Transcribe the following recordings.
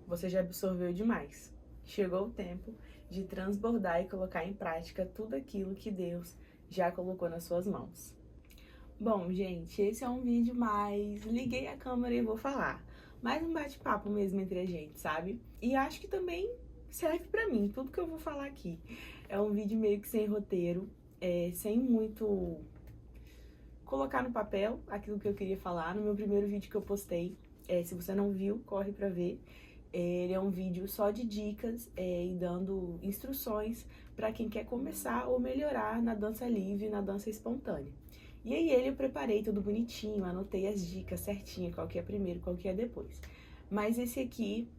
você já absorveu demais. Chegou o tempo de transbordar e colocar em prática tudo aquilo que Deus já colocou nas suas mãos. Bom, gente, esse é um vídeo mais liguei a câmera e vou falar. Mais um bate-papo mesmo entre a gente, sabe? E acho que também serve pra mim, tudo que eu vou falar aqui. É um vídeo meio que sem roteiro, sem muito colocar no papel aquilo que eu queria falar. No meu primeiro vídeo que eu postei, se você não viu, corre pra ver. Ele é um vídeo só de dicas e dando instruções para quem quer começar ou melhorar na dança livre, na dança espontânea. E aí eu preparei tudo bonitinho, anotei as dicas certinho, qual que é primeiro, qual que é depois. Mas esse aqui,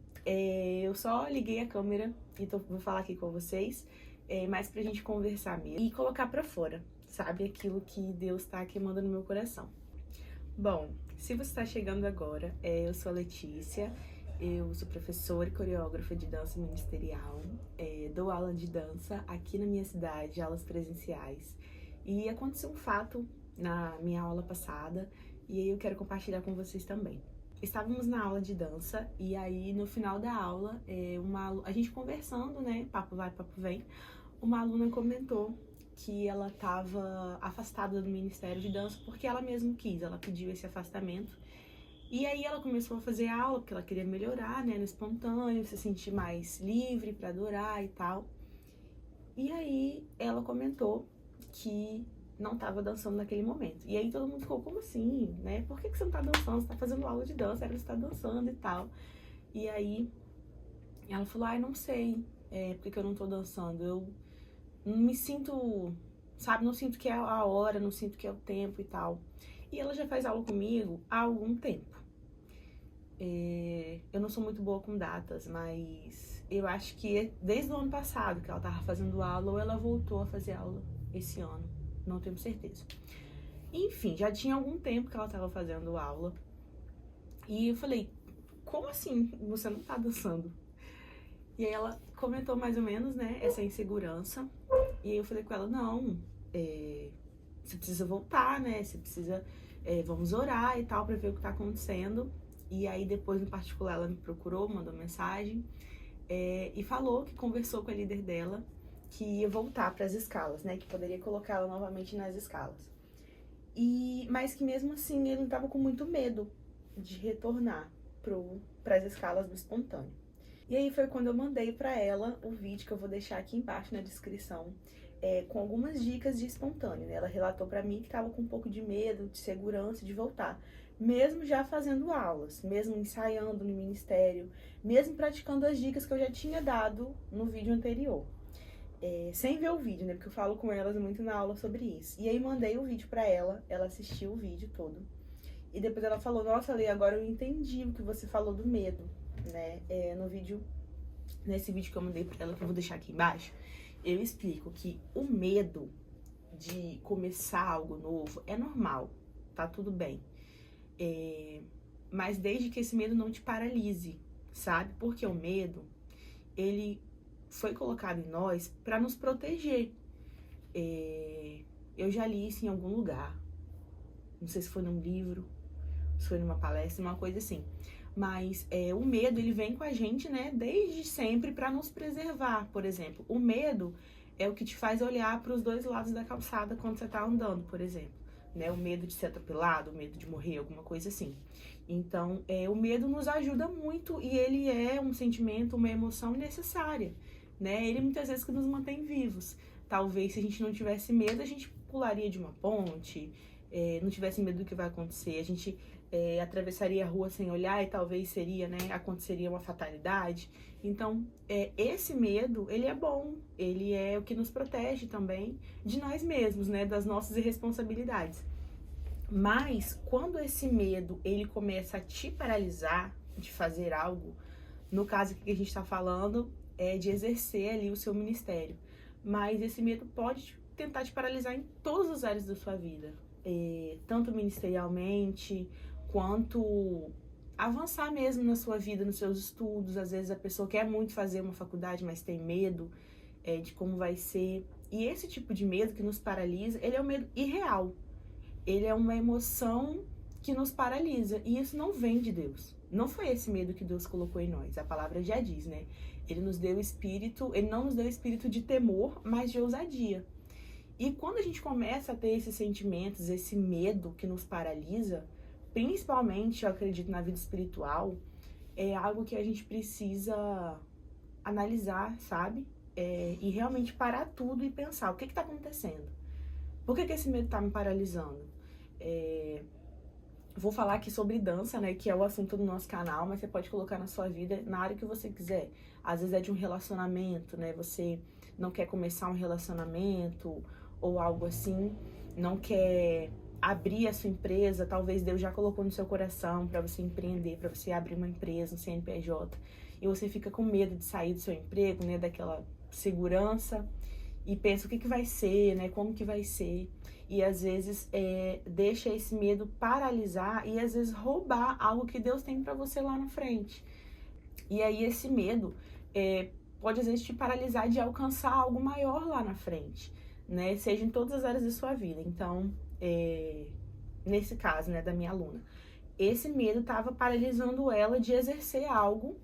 eu só liguei a câmera e vou falar aqui com vocês, mais pra gente conversar mesmo e colocar pra fora, sabe? Aquilo que Deus tá queimando no meu coração. Bom, se você está chegando agora, eu sou a Letícia, eu sou professora e coreógrafa de dança ministerial, dou aula de dança aqui na minha cidade, aulas presenciais. E aconteceu um fato na minha aula passada e aí eu quero compartilhar com vocês também. Estávamos na aula de dança e aí no final da aula, a gente conversando, né, papo vai, papo vem, uma aluna comentou que ela estava afastada do Ministério de Dança porque ela mesma quis, ela pediu esse afastamento. E aí ela começou a fazer aula, porque ela queria melhorar, né, no espontâneo, se sentir mais livre para adorar e tal. E aí ela comentou que não estava dançando naquele momento. E aí todo mundo ficou, como assim, né? Por que você não tá dançando? Você tá fazendo aula de dança, era pra você tá dançando e tal. E aí ela falou, ai, não sei, por que eu não tô dançando. Eu não me sinto, sabe, não sinto que é a hora, não sinto que é o tempo e tal. E ela já faz aula comigo há algum tempo. Eu não sou muito boa com datas, mas eu acho que desde o ano passado que ela tava fazendo aula, ou ela voltou a fazer aula esse ano, não tenho certeza. Enfim, já tinha algum tempo que ela tava fazendo aula. E eu falei, como assim você não tá dançando? E aí ela comentou mais ou menos, né, essa insegurança. E aí eu falei com ela, não, você precisa voltar, né, você precisa, vamos orar e tal, pra ver o que tá acontecendo. E aí depois, no particular, ela me procurou, mandou mensagem e falou que conversou com a líder dela, que ia voltar para as escalas, né, que poderia colocá-la novamente nas escalas. Mas que mesmo assim ele estava com muito medo de retornar para as escalas do espontâneo. E aí foi quando eu mandei para ela o vídeo que eu vou deixar aqui embaixo na descrição, com algumas dicas de espontâneo, né? Ela relatou para mim que estava com um pouco de medo, de segurança de voltar, mesmo já fazendo aulas, mesmo ensaiando no ministério, mesmo praticando as dicas que eu já tinha dado no vídeo anterior. Sem ver o vídeo, né? Porque eu falo com elas muito na aula sobre isso. E aí mandei o vídeo para ela assistiu o vídeo todo. E depois ela falou, nossa, Lê, agora eu entendi o que você falou do medo, né? Nesse vídeo que eu mandei pra ela, que eu vou deixar aqui embaixo, eu explico que o medo de começar algo novo é normal, tá tudo bem. Mas desde que esse medo não te paralise, sabe? Porque o medo, ele foi colocado em nós para nos proteger. Eu já li isso em algum lugar, não sei se foi num livro, se foi numa palestra, uma coisa assim. Mas o medo, ele vem com a gente, né, desde sempre para nos preservar. Por exemplo, o medo é o que te faz olhar para os dois lados da calçada quando você tá andando, por exemplo. Né, o medo de ser atropelado, o medo de morrer, alguma coisa assim. Então, o medo nos ajuda muito e ele é um sentimento, uma emoção necessária, né? Ele muitas vezes que nos mantém vivos. Talvez se a gente não tivesse medo, a gente pularia de uma ponte, não tivesse medo do que vai acontecer, a gente atravessaria a rua sem olhar e talvez aconteceria uma fatalidade. Então, esse medo, ele é bom, ele é o que nos protege também de nós mesmos, né, das nossas irresponsabilidades. Mas, quando esse medo, ele começa a te paralisar de fazer algo, no caso que a gente está falando, é de exercer ali o seu ministério. Mas esse medo pode tentar te paralisar em todas as áreas da sua vida, tanto ministerialmente, quanto avançar mesmo na sua vida, nos seus estudos. Às vezes a pessoa quer muito fazer uma faculdade, mas tem medo de como vai ser. E esse tipo de medo que nos paralisa, ele é um medo irreal. Ele é uma emoção que nos paralisa. E isso não vem de Deus. Não foi esse medo que Deus colocou em nós. A palavra já diz, né? Ele não nos deu espírito de temor, mas de ousadia. E quando a gente começa a ter esses sentimentos, esse medo que nos paralisa, principalmente, eu acredito, na vida espiritual, é algo que a gente precisa analisar, sabe? E realmente parar tudo e pensar, o que está acontecendo? Por que esse medo está me paralisando? Vou falar aqui sobre dança, né, que é o assunto do nosso canal, mas você pode colocar na sua vida na área que você quiser. Às vezes é de um relacionamento, né, você não quer começar um relacionamento ou algo assim, não quer abrir a sua empresa, talvez Deus já colocou no seu coração para você empreender, para você abrir uma empresa, um CNPJ, e você fica com medo de sair do seu emprego, né, daquela segurança, e pensa o que vai ser, né, como que vai ser, e às vezes deixa esse medo paralisar e às vezes roubar algo que Deus tem para você lá na frente. E aí esse medo pode às vezes te paralisar de alcançar algo maior lá na frente, né, seja em todas as áreas da sua vida. Então, nesse caso, né, da minha aluna, esse medo estava paralisando ela de exercer algo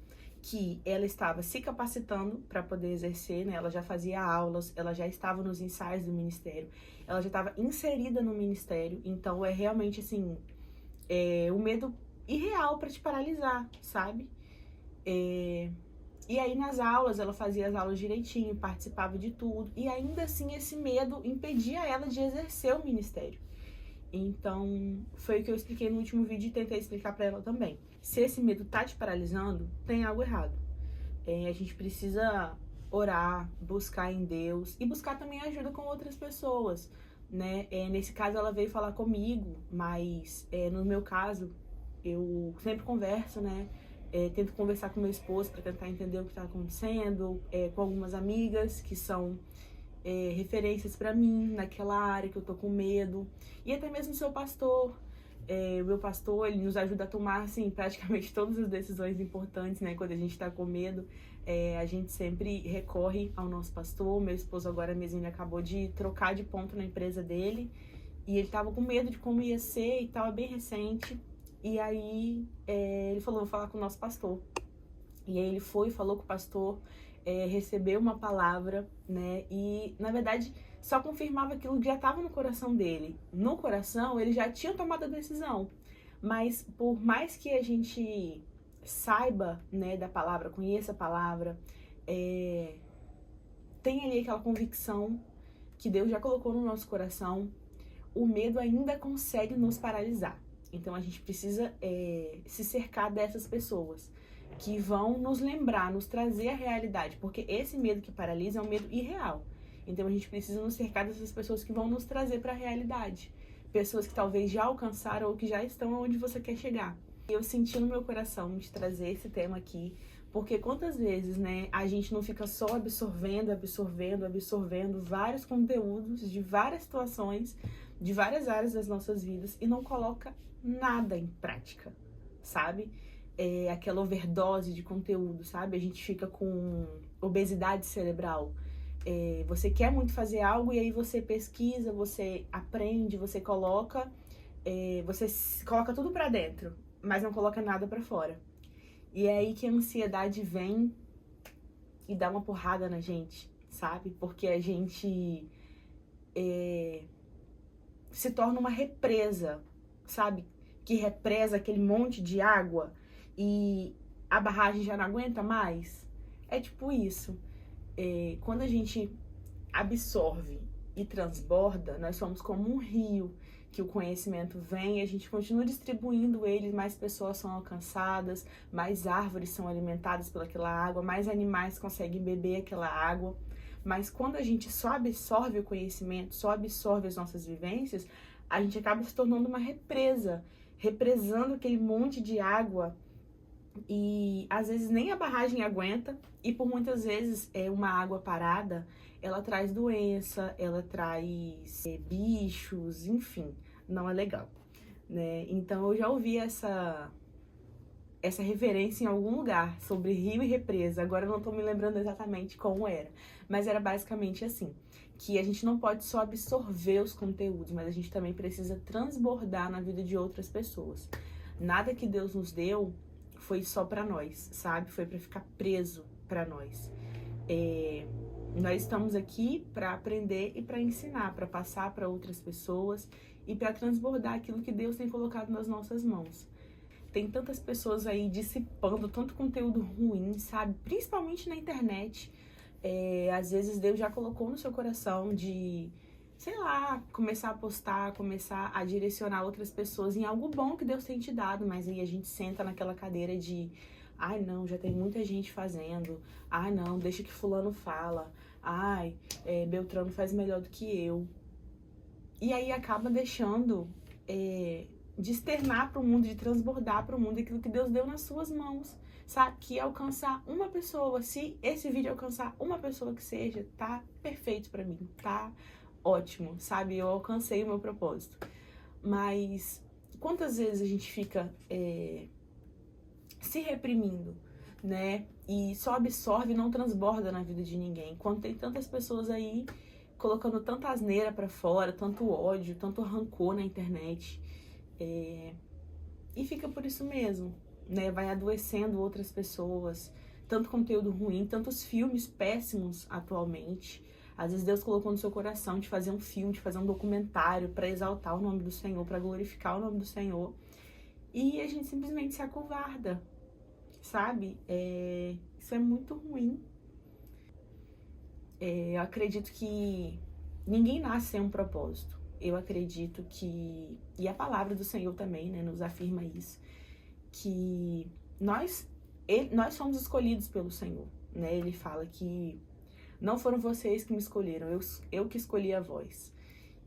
que ela estava se capacitando para poder exercer, né? Ela já fazia aulas, ela já estava nos ensaios do ministério, ela já estava inserida no ministério, então é realmente assim, um medo irreal para te paralisar, sabe? E aí nas aulas, ela fazia as aulas direitinho, participava de tudo, e ainda assim esse medo impedia ela de exercer o ministério. Então, foi o que eu expliquei no último vídeo e tentei explicar para ela também. Se esse medo tá te paralisando, tem algo errado. A gente precisa orar, buscar em Deus e buscar também ajuda com outras pessoas, né? Nesse caso, ela veio falar comigo, mas no meu caso, eu sempre converso, né? Tento conversar com meu esposo para tentar entender o que tá acontecendo, com algumas amigas que são referências para mim naquela área que eu tô com medo, e até mesmo o seu pastor, o meu pastor, ele nos ajuda a tomar, assim, praticamente todas as decisões importantes, né, quando a gente tá com medo, a gente sempre recorre ao nosso pastor. Meu esposo agora mesmo, ele acabou de trocar de ponto na empresa dele, e ele tava com medo de como ia ser e tal, é bem recente, e aí ele falou, vou falar com o nosso pastor, e aí ele foi, falou com o pastor, recebeu uma palavra, né, e na verdade só confirmava aquilo que já estava no coração dele. No coração ele já tinha tomado a decisão, mas por mais que a gente saiba, né, da palavra, conheça a palavra, tem ali aquela convicção que Deus já colocou no nosso coração, o medo ainda consegue nos paralisar. Então a gente precisa se cercar dessas pessoas que vão nos lembrar, nos trazer a realidade, porque esse medo que paralisa é um medo irreal. Então a gente precisa nos cercar dessas pessoas que vão nos trazer para a realidade, pessoas que talvez já alcançaram ou que já estão onde você quer chegar. Eu senti no meu coração de trazer esse tema aqui, porque quantas vezes, né, a gente não fica só absorvendo vários conteúdos de várias situações, de várias áreas das nossas vidas e não coloca nada em prática, sabe? Aquela overdose de conteúdo, sabe? A gente fica com obesidade cerebral. Você quer muito fazer algo e aí você pesquisa, você aprende, você coloca tudo pra dentro, mas não coloca nada pra fora. E é aí que a ansiedade vem e dá uma porrada na gente, sabe? Porque a gente se torna uma represa, sabe? Que represa aquele monte de água e a barragem já não aguenta mais. É tipo isso. Quando a gente absorve e transborda, nós somos como um rio que o conhecimento vem e a gente continua distribuindo ele, mais pessoas são alcançadas, mais árvores são alimentadas pelaquela água, mais animais conseguem beber aquela água. Mas quando a gente só absorve o conhecimento, só absorve as nossas vivências, a gente acaba se tornando uma represa, represando aquele monte de água e às vezes nem a barragem aguenta, e por muitas vezes uma água parada, ela traz doença, ela traz bichos, enfim, não é legal, né? Então eu já ouvi essa referência em algum lugar sobre rio e represa, agora eu não tô me lembrando exatamente como era, mas era basicamente assim, que a gente não pode só absorver os conteúdos, mas a gente também precisa transbordar na vida de outras pessoas. Nada que Deus nos deu foi só pra nós, sabe? Foi pra ficar preso pra nós. Nós estamos aqui pra aprender e pra ensinar, pra passar pra outras pessoas e pra transbordar aquilo que Deus tem colocado nas nossas mãos. Tem tantas pessoas aí dissipando tanto conteúdo ruim, sabe? Principalmente na internet. Às vezes Deus já colocou no seu coração de, sei lá, começar a postar, começar a direcionar outras pessoas em algo bom que Deus tem te dado, mas aí a gente senta naquela cadeira de, ai não, já tem muita gente fazendo, ai não, deixa que fulano fala, ai, Beltrano faz melhor do que eu. E aí acaba deixando de externar para o mundo, de transbordar para o mundo aquilo que Deus deu nas suas mãos, sabe? Que alcançar uma pessoa, se esse vídeo alcançar uma pessoa que seja, tá perfeito para mim, tá ótimo, sabe? Eu alcancei o meu propósito. Mas quantas vezes a gente fica se reprimindo, né? E só absorve e não transborda na vida de ninguém. Quando tem tantas pessoas aí colocando tanta asneira pra fora, tanto ódio, tanto rancor na internet. E fica por isso mesmo, né? Vai adoecendo outras pessoas. Tanto conteúdo ruim, tantos filmes péssimos atualmente. Às vezes Deus colocou no seu coração de fazer um filme, de fazer um documentário pra exaltar o nome do Senhor, pra glorificar o nome do Senhor. E a gente simplesmente se acovarda, sabe? Isso é muito ruim. Eu acredito que ninguém nasce sem um propósito. Eu acredito que, e a palavra do Senhor também, né, nos afirma isso, que nós somos escolhidos pelo Senhor, né? Ele fala que não foram vocês que me escolheram, eu que escolhi a vós.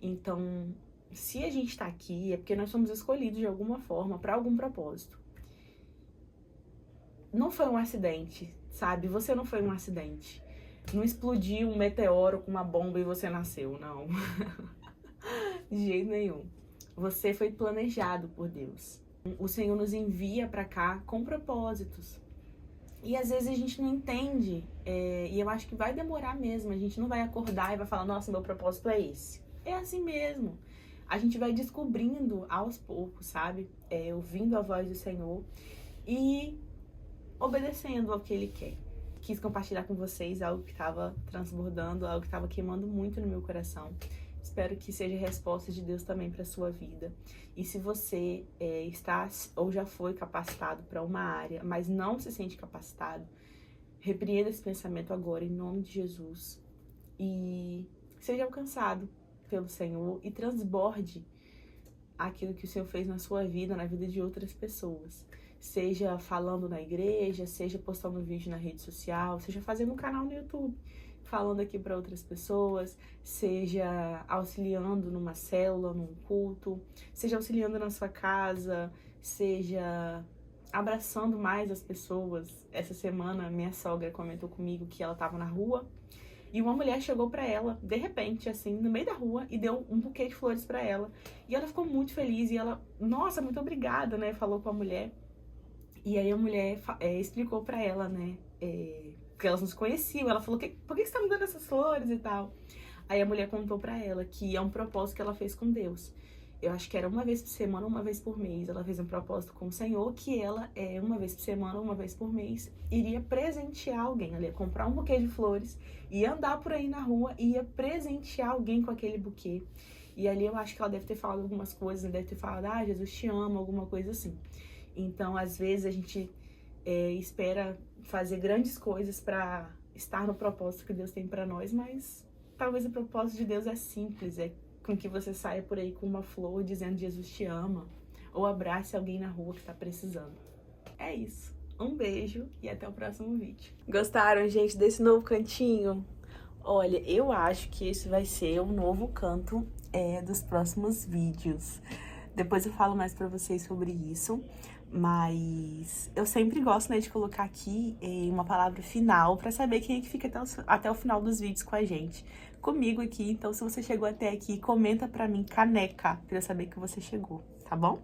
Então, se a gente tá aqui, é porque nós somos escolhidos de alguma forma, para algum propósito. Não foi um acidente, sabe? Você não foi um acidente. Não explodiu um meteoro com uma bomba e você nasceu, não. De jeito nenhum. Você foi planejado por Deus. O Senhor nos envia pra cá com propósitos. E às vezes a gente não entende, e eu acho que vai demorar mesmo. A gente não vai acordar e vai falar, nossa, meu propósito é esse. É assim mesmo. A gente vai descobrindo aos poucos, sabe? Ouvindo a voz do Senhor e obedecendo ao que Ele quer. Quis compartilhar com vocês algo que estava transbordando, algo que estava queimando muito no meu coração. Espero que seja resposta de Deus também para a sua vida. E se você está ou já foi capacitado para uma área, mas não se sente capacitado, repreenda esse pensamento agora em nome de Jesus e seja alcançado pelo Senhor e transborde aquilo que o Senhor fez na sua vida, na vida de outras pessoas. Seja falando na igreja, seja postando um vídeo na rede social, seja fazendo um canal no YouTube, falando aqui para outras pessoas, seja auxiliando numa célula, num culto, seja auxiliando na sua casa, seja abraçando mais as pessoas. Essa semana, minha sogra comentou comigo que ela estava na rua e uma mulher chegou para ela, de repente, assim, no meio da rua, e deu um buquê de flores para ela. E ela ficou muito feliz e ela, nossa, muito obrigada, né? Falou com a mulher. E aí a mulher explicou pra ela, né, que elas não se conheciam. Ela falou, por que você tá me dando essas flores e tal? Aí a mulher contou pra ela que é um propósito que ela fez com Deus. Eu acho que era uma vez por semana, uma vez por mês. Ela fez um propósito com o Senhor que ela, uma vez por semana, uma vez por mês, iria presentear alguém. Ela ia comprar um buquê de flores, ia andar por aí na rua e ia presentear alguém com aquele buquê. E ali eu acho que ela deve ter falado algumas coisas, deve ter falado, Jesus te ama, alguma coisa assim. Então, às vezes, a gente espera fazer grandes coisas para estar no propósito que Deus tem para nós, mas talvez o propósito de Deus é simples, é com que você saia por aí com uma flor dizendo Jesus te ama, ou abrace alguém na rua que está precisando. É isso. Um beijo e até o próximo vídeo. Gostaram, gente, desse novo cantinho? Olha, eu acho que esse vai ser o novo canto dos próximos vídeos. Depois eu falo mais pra vocês sobre isso. Mas eu sempre gosto, né, de colocar aqui uma palavra final pra saber quem é que fica até o final dos vídeos com a gente. Comigo aqui, então se você chegou até aqui, comenta pra mim, caneca, pra eu saber que você chegou, tá bom?